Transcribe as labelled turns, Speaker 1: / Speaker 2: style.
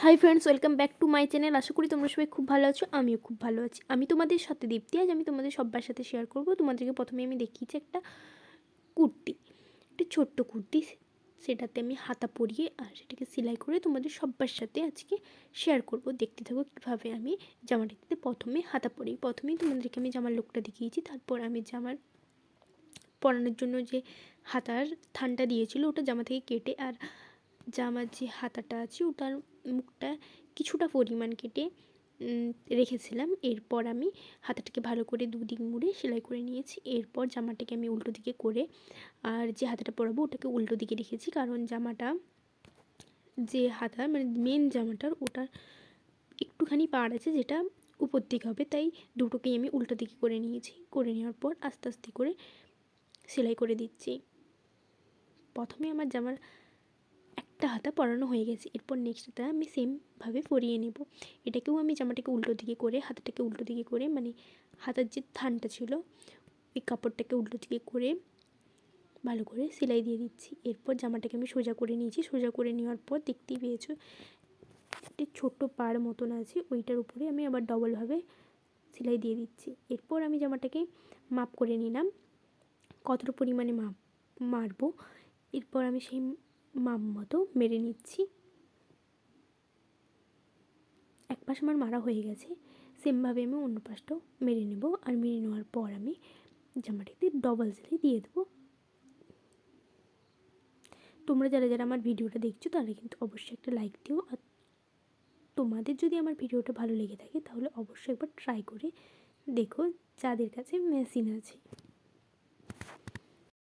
Speaker 1: High friends, welcome back to my channel. আশা করি তোমরা সবাই খুব ভালো আছো, আমিও খুব ভালো আছি। আমি তোমাদের সাথে দীপ্তি। আজ আমি তোমাদের সবার সাথে শেয়ার করব। তোমাদেরকে প্রথমে আমি দেখিয়েছি একটা কুর্তি, একটা ছোট্ট কুর্তি, সেটাতে আমি হাতা পরিয়ে আর সেটাকে সেলাই করে তোমাদের সবার সাথে আজকে শেয়ার করব। দেখতে থাকো কীভাবে আমি জামাটিতে প্রথমে হাতা পরি। প্রথমেই তোমাদেরকে আমি জামার লুকটা দেখিয়েছি, তারপর আমি জামার পরানোর জন্য যে হাতার থানটা দিয়েছিল ওটা জামা থেকে কেটে, আর জামার যে হাতাটা আছে ওটার মুখটা কিছুটা পরিমাণ কেটে রেখেছিলাম। এরপর আমি হাতাটাকে ভালো করে দুদিক মুড়ে সেলাই করে নিয়েছি। এরপর জামাটাকে আমি উল্টো দিকে করে আর যে হাতাটা পরাবো ওটাকে উল্টো দিকে রেখেছি, কারণ জামাটা যে হাতা মানে মেন জামাটার ওটার একটুখানি পাড় আছে যেটা উপর দিকে হবে, তাই দুটোকেই আমি উল্টো দিকে করে নিয়েছি। করে নেওয়ার পর আস্তে আস্তে করে সেলাই করে দিচ্ছি। প্রথমে আমার জামার একটা হাতা পরানো হয়ে গেছে, এরপর নেক্সট হাতা আমি সেমভাবে পরিয়ে নেব। এটাকেও আমি জামাটাকে উল্টো দিকে করে হাতাটাকে উল্টো দিকে করে মানে হাতার যে থানটা ছিল ওই কাপড়টাকে উল্টো দিকে করে ভালো করে সেলাই দিয়ে দিচ্ছি। এরপর জামাটাকে আমি সোজা করে নিয়েছি। সোজা করে নেওয়ার পর দেখতেই পেয়েছো একটি ছোট্ট পাড় মতন আছে, ওইটার উপরে আমি আবার ডবলভাবে সেলাই দিয়ে দিচ্ছি। এরপর আমি জামাটাকে মাপ করে নিলাম কতটা পরিমাণে মারবো। এরপর আমি সেই মাপ মতো মেরে নিচ্ছি। এক পাশ আমার মারা হয়ে গেছে, সেমভাবে আমি অন্য পাশটাও মেরে নেব। আর মেরে নেওয়ার পর আমি জামাটিতে ডবল সেলাই দিয়ে দেবো। তোমরা যারা যারা আমার ভিডিওটা দেখছো তারা কিন্তু অবশ্যই একটা লাইক দিও, আর তোমাদের যদি আমার ভিডিওটা ভালো লেগে থাকে তাহলে অবশ্যই একবার ট্রাই করে দেখো যাদের কাছে মেশিন আছে।